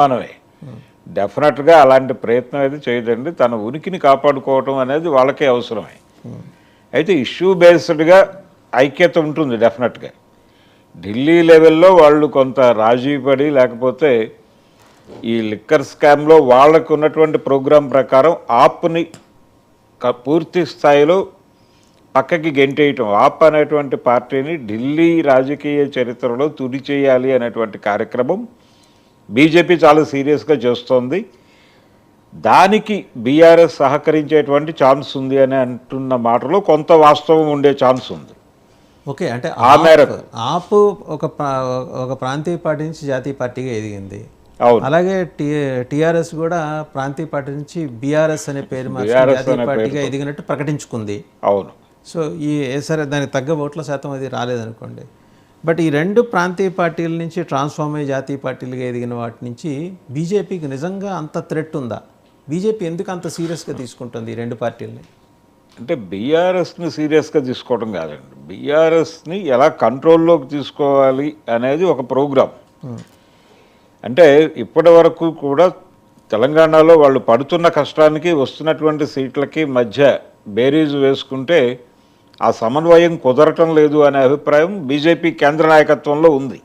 మనమే డెఫినెట్గా అలాంటి ప్రయత్నం అయితే చేయదండి. తన ఉనికిని కాపాడుకోవటం అనేది వాళ్ళకే అవసరమే. అయితే ఇష్యూ బేస్డ్గా ఐక్యత ఉంటుంది డెఫినెట్గా. ఢిల్లీ లెవెల్లో వాళ్ళు కొంత రాజీ పడి, లేకపోతే ఈ లిక్కర్ స్కామ్లో వాళ్ళకు ఉన్నటువంటి ప్రోగ్రాం ప్రకారం ఆప్ని పూర్తి స్థాయిలో పక్కకి గెంటేయటం, ఆప్ అనేటువంటి పార్టీని ఢిల్లీ రాజకీయ చరిత్రలో తుడి చేయాలి అనేటువంటి కార్యక్రమం బీజేపీ చాలా సీరియస్గా చేస్తోంది. దానికి బీఆర్ఎస్ సహకరించేటువంటి ఛాన్స్ ఉంది అని అంటున్న మాటలో కొంత వాస్తవం ఉండే ఛాన్స్ ఉంది. ఓకే, అంటే ఆ మేరకు ఆప్ ఒక ప్రాంతీయ పార్టీ నుంచి జాతీయ పార్టీగా ఎదిగింది. అవును, అలాగే టీఆర్ఎస్ కూడా ప్రాంతీయ పార్టీ నుంచి బీఆర్ఎస్ అనే పేరు మార్చి జాతీయ పార్టీగా ఎదిగినట్టు ప్రకటించుకుంది. అవును. సో సరే, దానికి తగ్గ ఓట్ల శాతం అది రాలేదనుకోండి. బట్ ఈ రెండు ప్రాంతీయ పార్టీల నుంచి ట్రాన్స్ఫార్మ్ అయ్యి జాతీయ పార్టీలుగా ఎదిగిన వాటి నుంచి బీజేపీకి నిజంగా అంత థ్రెట్ ఉందా? బీజేపీ ఎందుకు అంత సీరియస్గా తీసుకుంటుంది ఈ రెండు పార్టీలని? అంటే బీఆర్ఎస్ని సీరియస్గా తీసుకోవడం కాదండి, బీఆర్ఎస్ని ఎలా కంట్రోల్లోకి తీసుకోవాలి అనేది ఒక ప్రోగ్రాం. అంటే ఇప్పటి వరకు కూడా తెలంగాణలో వాళ్ళు పడుతున్న కష్టానికి వస్తున్నటువంటి సీట్లకి మధ్య బేరీజు వేసుకుంటే ఆ సమన్వయం కుదరటం లేదు అనే అభిప్రాయం బీజేపీ కేంద్ర నాయకత్వంలో ఉంది.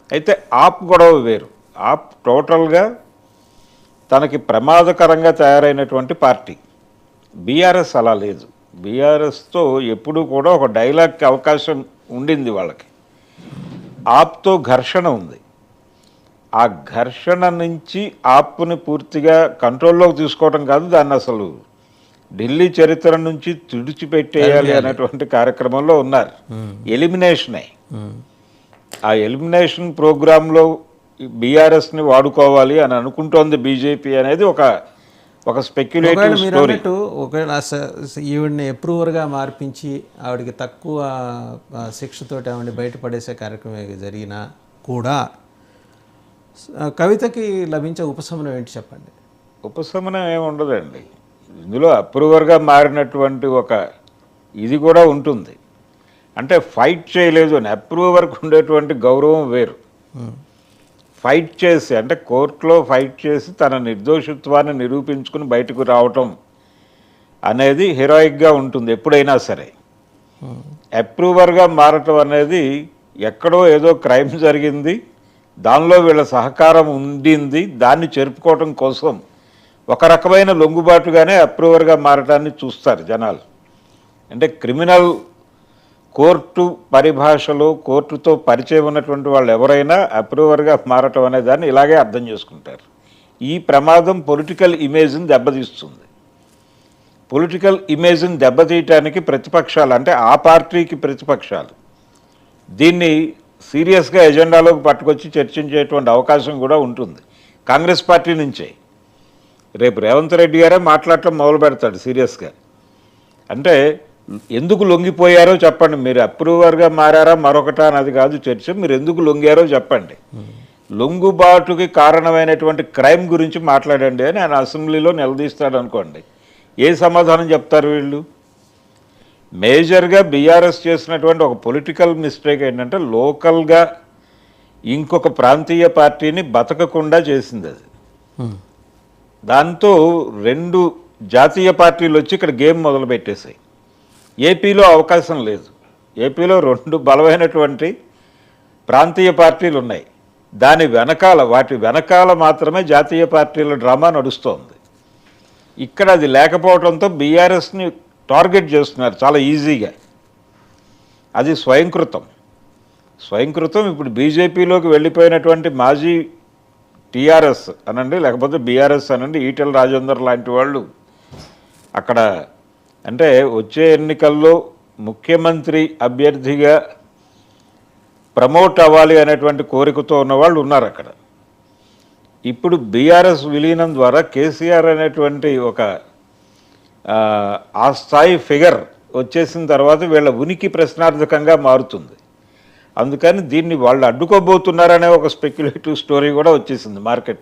అయితే ఆప్ గొడవ వేరు. ఆప్ టోటల్గా తనకి ప్రమాదకరంగా తయారైనటువంటి పార్టీ. బీఆర్ఎస్ అలా లేదు. బీఆర్ఎస్తో ఎప్పుడూ కూడా ఒక డైలాగ్కి అవకాశం ఉండింది వాళ్ళకి. ఆప్తో ఘర్షణ ఉంది. ఆ ఘర్షణ నుంచి ఆప్ని పూర్తిగా కంట్రోల్లోకి తీసుకోవడం కాదు, దాన్ని అసలు ఢిల్లీ చరిత్ర నుంచి తుడిచిపెట్టేయాలి అనేటువంటి కార్యక్రమంలో ఉన్నారు. ఎలిమినేషనే. ఆ ఎలిమినేషన్ ప్రోగ్రాంలో బీఆర్ఎస్ని వాడుకోవాలి అని అనుకుంటోంది బీజేపీ అనేది ఒక స్పెక్యులేటివ్ స్టోరీ. ఒకవేళ ఈవిడ్ని అప్రూవర్గా మార్పించి ఆవిడకి తక్కువ శిక్షతోటి ఆవిడని బయటపడేసే కార్యక్రమం జరిగినా కూడా కవితకి లభించే ఉపశమనం ఏంటి చెప్పండి? ఉపశమనం ఏమి ఉండదండి. ఇందులో అప్రూవర్గా మారినటువంటి ఇది కూడా ఉంటుంది. అంటే ఫైట్ చేయలేదు అని. అప్రూవర్కి ఉండేటువంటి గౌరవం వేరు. ఫైట్ చేసి, అంటే కోర్టులో ఫైట్ చేసి తన నిర్దోషిత్వాన్ని నిరూపించుకుని బయటకు రావటం అనేది హీరోయిక్గా ఉంటుంది ఎప్పుడైనా సరే. అప్రూవర్గా మారటం అనేది ఎక్కడో ఏదో క్రైమ్ జరిగింది, దానిలో వీళ్ళ సహకారం ఉండింది, దాన్ని చెరుపుకోవటం కోసం ఒక రకమైన లొంగుబాటుగానే అప్రూవర్గా మారటాన్ని చూస్తారు జనాలు. అంటే క్రిమినల్ కోర్టు పరిభాషలో కోర్టుతో పరిచయం ఉన్నటువంటి వాళ్ళు ఎవరైనా అప్రూవర్గా మారటం అనే దాన్ని ఇలాగే అర్థం చేసుకుంటారు. ఈ ప్రమాదం పొలిటికల్ ఇమేజ్ని దెబ్బతీస్తుంది. పొలిటికల్ ఇమేజ్ని దెబ్బతీయటానికి ప్రతిపక్షాలు, అంటే ఆ పార్టీకి ప్రతిపక్షాలు దీన్ని సీరియస్గా ఎజెండాలోకి పట్టుకొచ్చి చర్చించేటువంటి అవకాశం కూడా ఉంటుంది. కాంగ్రెస్ పార్టీ నుంచే రేపు రేవంత్ రెడ్డి గారే మాట్లాడటం మొదలు పెడతాడు సీరియస్గా. అంటే ఎందుకు లొంగిపోయారో చెప్పండి, మీరు అప్రూవర్గా మారారా మరొకటా అన్నది కాదు చర్చ, మీరు ఎందుకు లొంగారో చెప్పండి, లొంగుబాటుకి కారణమైనటువంటి క్రైమ్ గురించి మాట్లాడండి అని ఆయన అసెంబ్లీలో నిలదీస్తాడు అనుకోండి. ఏ సమాధానం చెప్తారు వీళ్ళు? మేజర్గా బీఆర్ఎస్ చేసినటువంటి ఒక పొలిటికల్ మిస్టేక్ ఏంటంటే లోకల్గా ఇంకొక ప్రాంతీయ పార్టీని బతకకుండా చేసింది అది. దాంతో రెండు జాతీయ పార్టీలు వచ్చి ఇక్కడ గేమ్ మొదలుపెట్టేశాయి. ఏపీలో అవకాశం లేదు. ఏపీలో రెండు బలమైనటువంటి ప్రాంతీయ పార్టీలు ఉన్నాయి. వాటి వెనకాల మాత్రమే జాతీయ పార్టీల డ్రామా నడుస్తోంది. ఇక్కడ అది లేకపోవడంతో బీఆర్ఎస్ని టార్గెట్ చేస్తున్నారు చాలా ఈజీగా. అది స్వయంకృతం. ఇప్పుడు బీజేపీలోకి వెళ్ళిపోయినటువంటి మాజీ టీఆర్ఎస్ అనండి, లేకపోతే బీఆర్ఎస్ అనండి, ఈటెల రాజేందర్ లాంటి వాళ్ళు అక్కడ, అంటే వచ్చే ఎన్నికల్లో ముఖ్యమంత్రి అభ్యర్థిగా ప్రమోట్ అవ్వాలి అనేటువంటి కోరికతో ఉన్నవాళ్ళు ఉన్నారు అక్కడ. ఇప్పుడు బీఆర్ఎస్ విలీనం ద్వారా కేసీఆర్ అనేటువంటి ఆ స్థాయి ఫిగర్ వచ్చేసిన తర్వాత వీళ్ళ ఉనికి ప్రశ్నార్థకంగా మారుతుంది. అందుకని దీన్ని వాళ్ళు అడ్డుకోబోతున్నారనే ఒక స్పెక్యులేటివ్ స్టోరీ కూడా వచ్చేసింది మార్కెట్.